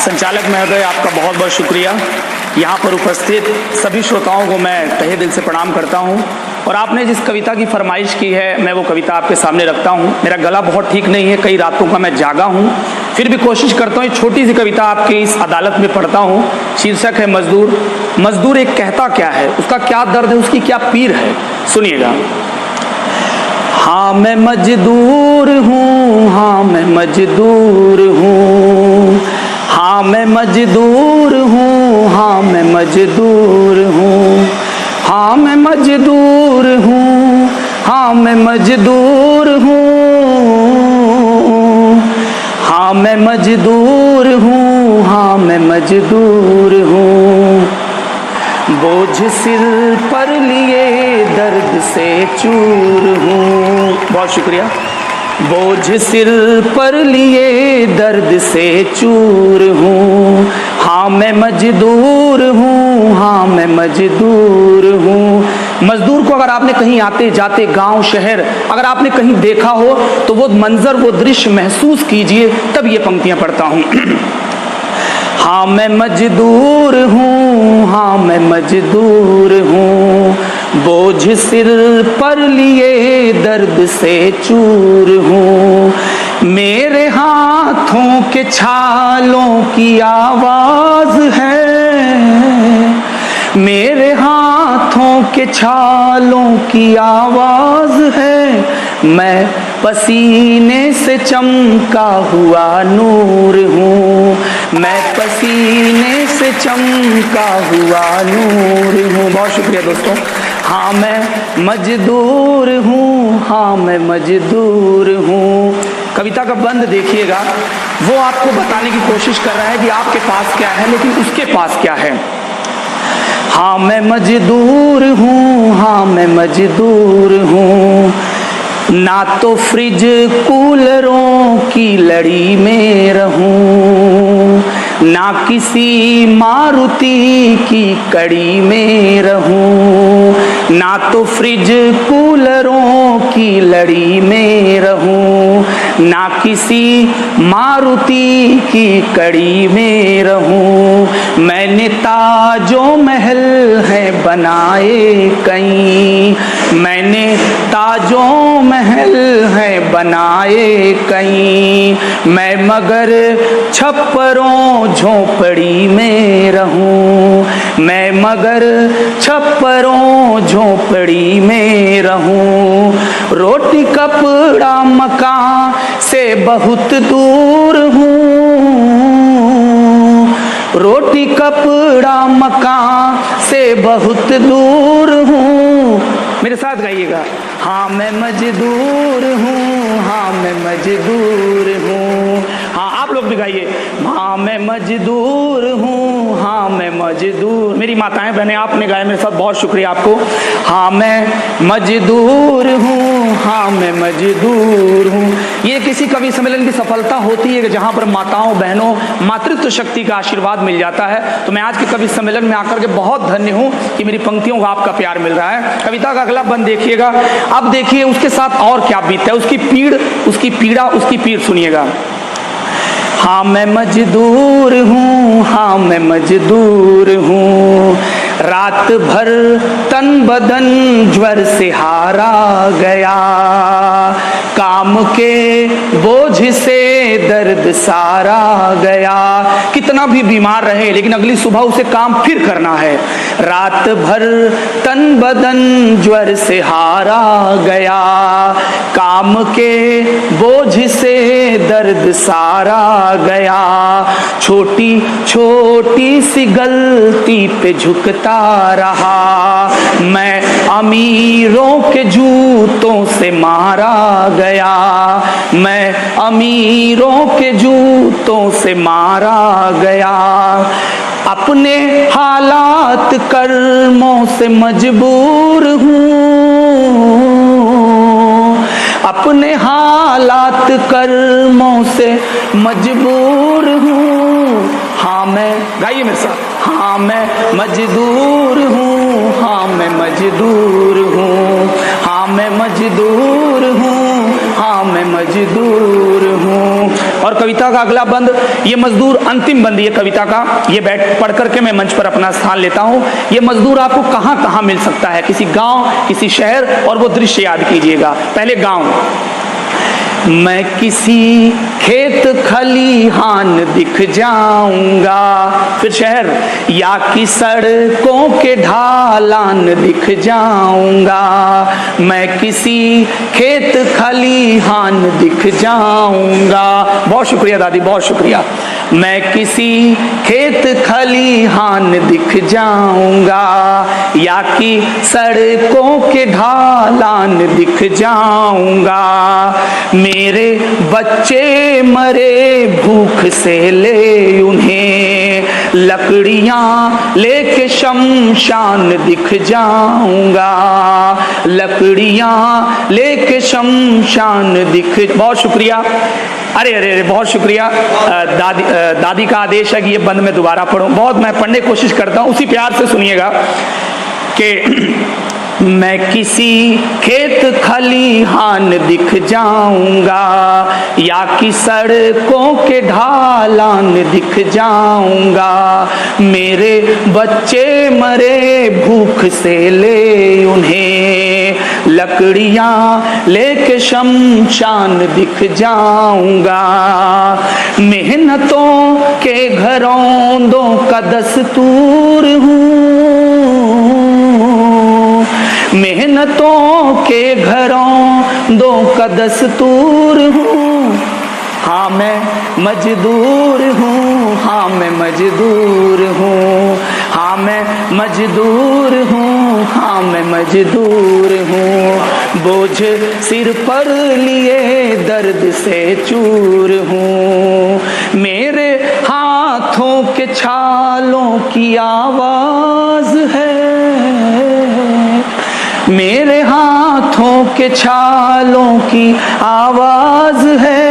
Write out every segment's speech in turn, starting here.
संचालक महोदय, आपका बहुत बहुत शुक्रिया। यहाँ पर उपस्थित सभी श्रोताओं को मैं तहे दिल से प्रणाम करता हूँ और आपने जिस कविता की फरमाइश की है मैं वो कविता आपके सामने रखता हूँ। मेरा गला बहुत ठीक नहीं है, कई रातों का मैं जागा हूँ, फिर भी कोशिश करता हूँ छोटी सी कविता आपकी इस अदालत में पढ़ता हूँ। शीर्षक है मजदूर। मजदूर एक कहता क्या है, उसका क्या दर्द है, उसकी क्या पीर है, सुनिएगा। हाँ मैं मजदूर हूँ, हाँ मैं मजदूर हूँ, हाँ मैं मजदूर हूँ, हाँ मैं मजदूर हूँ, हाँ मैं मजदूर हूँ, हाँ मैं मजदूर हूँ, हाँ मैं मजदूर हूँ, हाँ मैं मजदूर हूँ। बोझ सिर पर लिए दर्द से चूर हूँ। बहुत शुक्रिया। बोझ सिर पर लिए दर्द से चूर हूँ, हाँ मैं मजदूर हूँ, हाँ मैं मजदूर हूँ। मजदूर को अगर आपने कहीं आते जाते गांव शहर अगर आपने कहीं देखा हो तो वो मंजर वो दृश्य महसूस कीजिए, तब ये पंक्तियां पढ़ता हूँ। हाँ मैं मजदूर हूँ, हाँ मैं मजदूर हूँ, बोझ सिर पर लिए दर्द से चूर हूँ। मेरे हाथों के छालों की आवाज है, मेरे हाथों के छालों की आवाज है, मैं पसीने से चमका हुआ नूर हूँ, मैं पसीने से चमका हुआ नूर हूँ। बहुत शुक्रिया दोस्तों। हाँ मैं मजदूर हूँ, हाँ मैं मजदूर हूँ। कविता का बंद देखिएगा, वो आपको बताने की कोशिश कर रहा है कि आपके पास क्या है लेकिन उसके पास क्या है। हाँ मैं मजदूर हूँ, हाँ मैं मजदूर हूँ, ना तो फ्रिज कूलरों की लड़ी में रहूं, ना किसी मारुति की कड़ी में रहूं, ना तो फ्रिज कूलरों की लड़ी में रहूं, ना किसी मारुति की कड़ी में रहूं। मैंने ताजो महल है बनाए कई, मैंने ताजो महल है बनाए कई, मैं मगर छप्परों झोपड़ी में रहूं, मैं मगर छप्परों झोपड़ी में रहूं। रोटी कपड़ा मकान से बहुत दूर हूँ, रोटी कपड़ा मकान से बहुत दूर हूँ। मेरे साथ गाइएगा। हाँ मैं मजदूर हूँ, हाँ मैं मजदूर हूँ। हाँ आप लोग भी गाइए। हाँ मैं मजदूर हूँ, हाँ मैं मजदूर। मेरी माताएं बहनें आपने गाया मेरे साथ, बहुत शुक्रिया आपको। हाँ मैं मजदूर हूँ, हाँ मैं मजदूर हूँ। ये किसी कवि सम्मेलन की सफलता होती है कि जहाँ पर माताओं बहनों मातृत्व शक्ति का आशीर्वाद मिल जाता है। तो मैं आज के कवि सम्मेलन में आकर के बहुत धन्य हूँ कि मेरी पंक्तियों को आपका प्यार मिल रहा है। कविता का अगला बंद देखिएगा। अब देखिए उसके साथ और क्या बीतता है, उसकी पीड़, उसकी पीड़ा, उसकी पीड़ सुनिएगा। हाँ मैं मजदूर हूँ, हाँ मैं मजदूर हूँ, रात भर तन बदन ज्वर से हारा गया, काम के बोझ से दर्द सारा गया। कितना भी बीमार रहे लेकिन अगली सुबह उसे काम फिर करना है। रात भर तन बदन ज्वर से हारा गया, काम के बोझ से दर्द सारा गया। छोटी छोटी सी गलती पे झुकता रहा, मैं अमीरों के जूतों से मारा गया, मैं अमीरों के जूतों से मारा गया। अपने हालात कर्मों से मजबूर हूँ, अपने हालात कर्मों से मजबूर हूँ। हाँ मैं, गाइए मेरे साथ। हाँ मैं मजदूर हूँ, हाँ मैं मजदूर हूँ, हाँ मैं मजदूर हूँ, हाँ मैं मजदूर हूँ। और कविता का अगला बंद, ये मजदूर अंतिम बंद ये कविता का, ये बैठ पढ़ करके मैं मंच पर अपना स्थान लेता हूँ। ये मजदूर आपको कहाँ कहाँ मिल सकता है, किसी गांव, किसी शहर, और वो दृश्य याद कीजिएगा। पहले गांव। मैं किसी खेत खलिहान दिख जाऊंगा, फिर शहर, या कि सड़कों के ढालान दिख जाऊंगा। मैं किसी खेत खलिहान दिख जाऊंगा। बहुत शुक्रिया दादी, बहुत शुक्रिया। मैं किसी खेत खलिहान दिख जाऊंगा, या कि सड़कों के ढालान दिख जाऊंगा। मेरे बच्चे मरे भूख से, ले उन्हें लकड़ियां लेके शमशान दिख जाऊंगा। लकड़ियां लेके शमशान दिख। बहुत शुक्रिया। अरे अरे अरे बहुत शुक्रिया। दादी का आदेश है कि ये बंद मैं दोबारा पढ़ूं। बहुत मैं पढ़ने की कोशिश करता हूं, उसी प्यार से सुनिएगा कि मैं किसी खेत खलिहान दिख जाऊंगा, या कि सड़कों के ढालान दिख जाऊंगा। मेरे बच्चे मरे भूख से, ले उन्हें लकड़ियां लेके शमशान दिख जाऊंगा। मेहनतों के घरौंदों का दस्तूर हूँ, मेहनतों के घरों दो का दस्तूर हूँ। हाँ मैं मजदूर हूँ, हाँ मैं मजदूर हूँ, हाँ मैं मजदूर हूँ, हाँ मैं मजदूर हूँ। बोझ सिर पर लिए दर्द से चूर हूँ। मेरे हाथों के छालों की आवाज है, मेरे हाथों के छालों की आवाज है।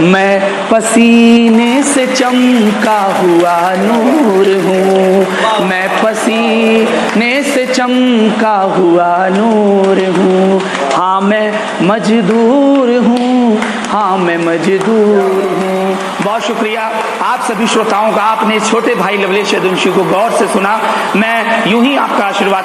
मैं पसीने से चमका हुआ नूर हूँ, मैं पसीने से चमका हुआ नूर हूँ। हाँ मैं मजदूर हूँ, हाँ मैं मजदूर हूँ। बहुत शुक्रिया आप सभी श्रोताओं का, आपने छोटे भाई लवलेश यदुवंशी को गौर से सुना। मैं यूं ही आपका आशीर्वाद